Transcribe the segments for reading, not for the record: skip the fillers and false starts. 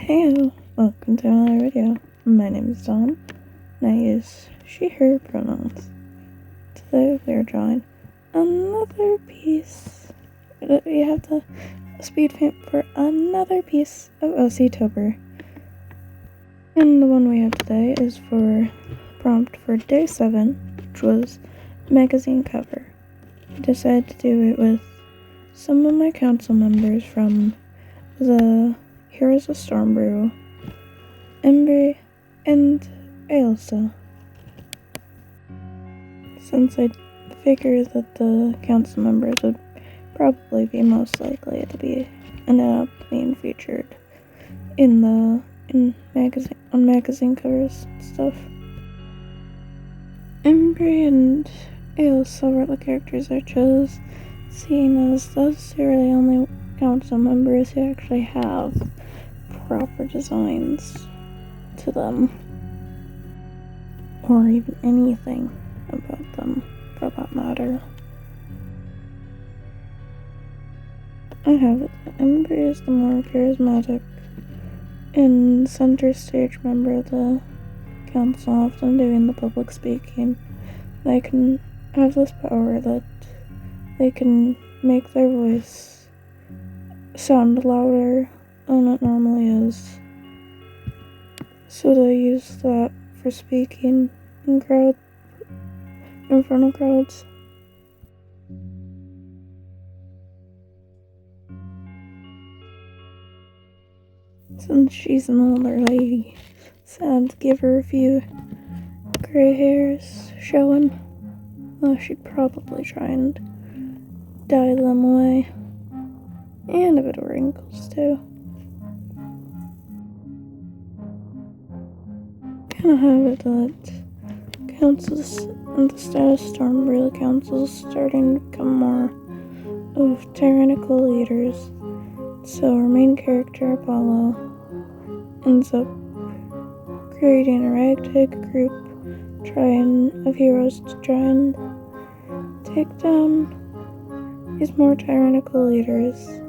Heyo, welcome to another video. My name is Dawn, and I use she, her pronouns. Today we are drawing another piece. We have the speed paint for another piece of Oc-tober. And the one we have today is for prompt for day 7, which was magazine cover. I decided to do it with some of my council members from the Heroes of Stormbrew, Embry, and Aloisa. Since I figured that the council members would probably be most likely to be ended up being featured on magazine covers and stuff. Embry and Aloisa were the characters I chose, seeing as those two are the only council members who actually have proper designs to them, or even anything about them for that matter. I have it that Embry is the more charismatic and center stage member of the council, often doing the public speaking. They can have this power that they can make their voice sound louder than it normally is. So they use that for speaking in front of crowds. Since she's an older lady, sad to give her a few gray hairs showing. Well, she'd probably try and dye them away. And a bit of wrinkles too. Kinda have it that councils in the status Stormbrew, the council's starting to become more of tyrannical leaders. So our main character, Apollo, ends up creating a ragtag group of heroes to try and take down these more tyrannical leaders,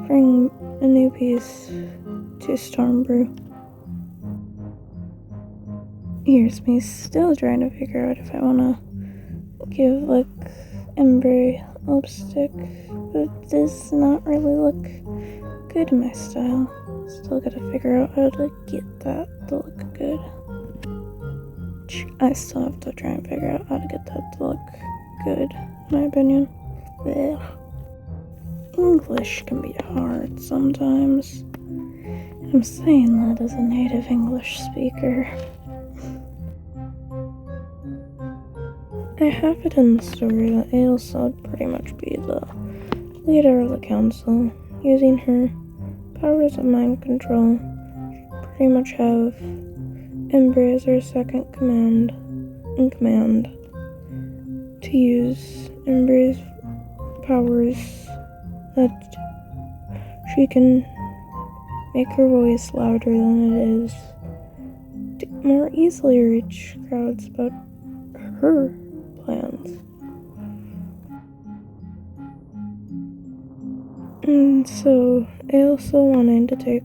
bring a new piece to Stormbrew. Here's me still trying to figure out if I want to give Embry lipstick, but it does not really look good in my style. Still gotta figure out how to get that to look good. I still have to try and figure out how to get that to look good, in my opinion. Blech. English can be hard sometimes. I'm saying that as a native English speaker. I have it in the story that Aloisa would pretty much be the leader of the council, using her powers of mind control. She'd pretty much have Embry as her second in command to use Embry's powers that she can make her voice louder than it is to more easily reach crowds about her plans. And so Aloisa wanted to take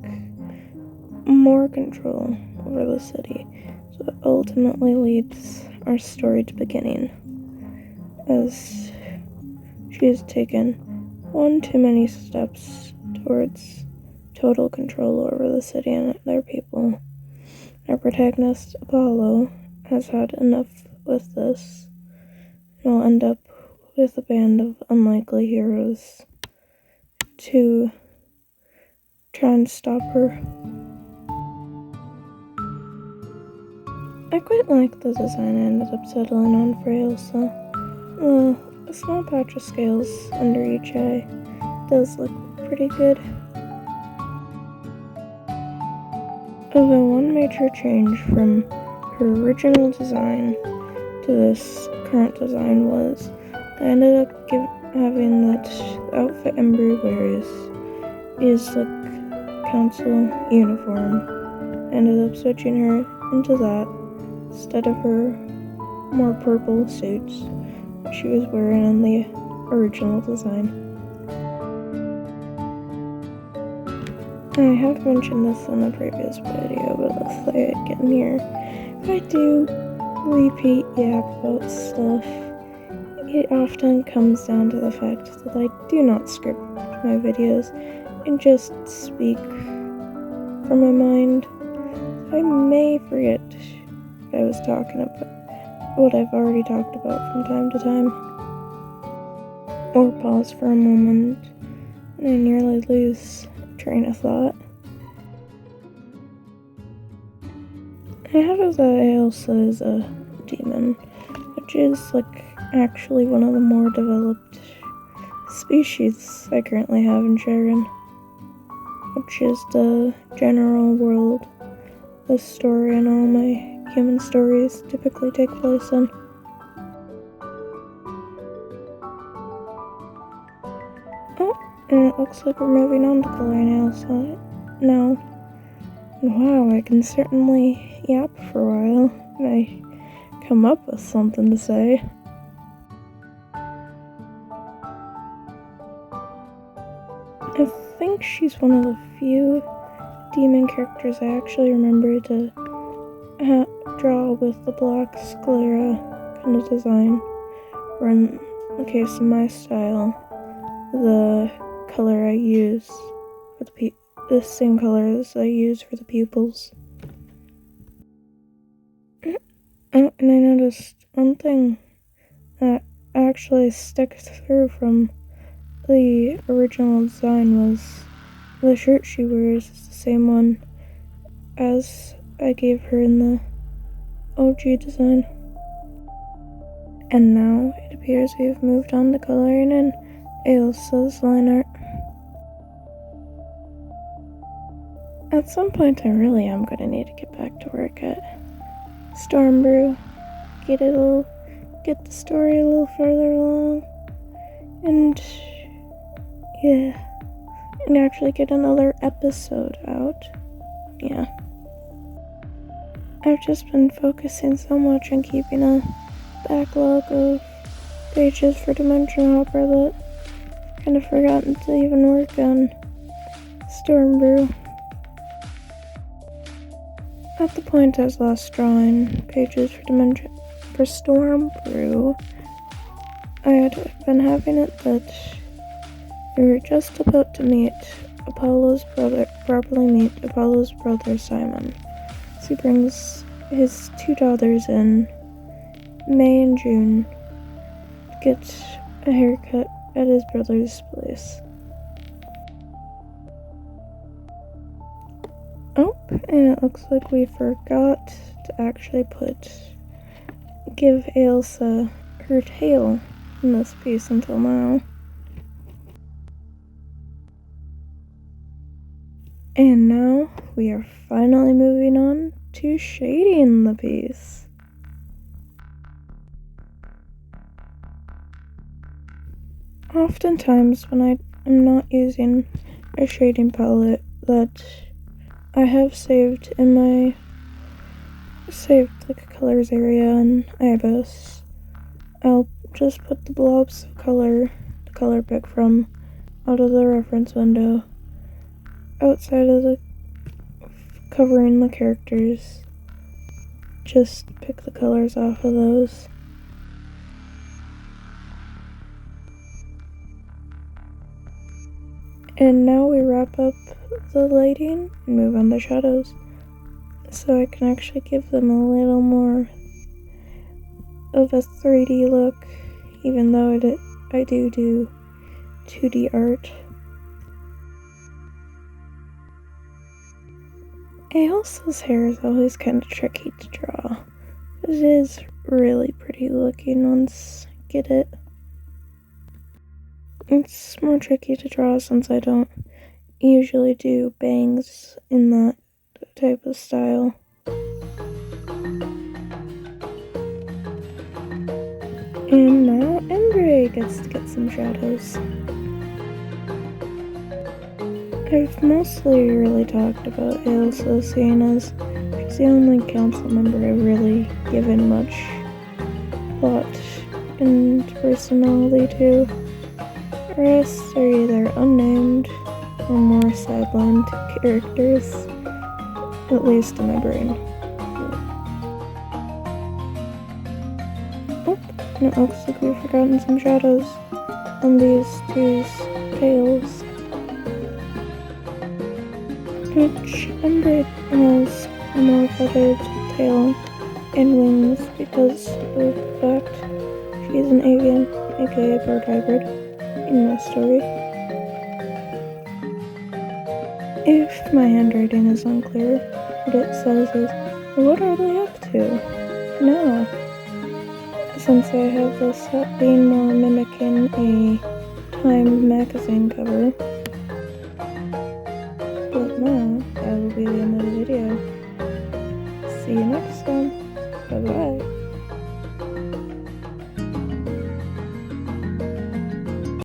more control over the city, so it ultimately leads our story to beginning, as she has taken one too many steps towards total control over the city and their people. Our protagonist, Apollo, has had enough with this, and will end up with a band of unlikely heroes to try and stop her. I quite like the design I ended up settling on for Aloisa. A small patch of scales under each eye does look pretty good. Although one major change from her original design to this current design was I ended up having that outfit Embry wears is the council uniform. I ended up switching her into that instead of her more purple suits she was wearing in the original design. I have mentioned this in a previous video, but let's say it again here. If I do repeat yap about stuff, it often comes down to the fact that I do not script my videos and just speak from my mind. I may forget what I was talking about, what I've already talked about from time to time, or pause for a moment and I nearly lose train of thought. I have as Ailsa is a demon, which is actually one of the more developed species I currently have in Sharon, which is the general world the story and all my human stories typically take place in. Oh, and it looks like we're moving on to color nails now. Wow, I can certainly yap for a while, and I come up with something to say. I think she's one of the few demon characters I actually remember to draw with the black sclera kind of design, or in the case of my style, the color I use for the same color as I use for the pupils. Oh, and I noticed one thing that actually stuck through from the original design was the shirt she wears is the same one as I gave her in the OG design. And now it appears we've moved on to coloring in Ailsa's line art. At some point I really am going to need to get back to work at Stormbrew, get the story a little further along, and yeah, and actually get another episode out. Yeah. I've just been focusing so much on keeping a backlog of pages for Dimension Hopper that I've kind of forgotten to even work on Stormbrew. At the point I was last drawing pages for Stormbrew, I had been having it that we were just about to properly meet Apollo's brother Simon. So he brings his two daughters in May and June to get a haircut at his brother's place. Oh, and it looks like we forgot to actually give Ailsa her tail in this piece until now. And now we are finally moving on to shading the piece. Oftentimes when I am not using a shading palette that I have saved in my colors area in IBIS, I'll just put the blobs of color, the color pick from out of the reference window, outside of the covering the characters, just pick the colors off of those. And now we wrap up the lighting and move on to shadows, so I can actually give them a little more of a 3D look, even though I do 2D art. Ailsa's hair is always kind of tricky to draw, but it is really pretty looking once you get it. It's more tricky to draw since I don't usually do bangs in that type of style. And now Embry gets to get some shadows. I've mostly really talked about Ailsa, seeing as she's the only council member I've really given much plot and personality to. The rest are either unnamed or more sidelined characters, at least in my brain. Oh, and it looks like we've forgotten some shadows on these two's tails, which Embry has a more feathered tail and wings because of the fact she's an avian, aka bird hybrid, in my story. If my handwriting is unclear, what it says is, what are they up to now? Since I have this being more mimicking a Time magazine cover. But now, that will be the end of the video. See you next time.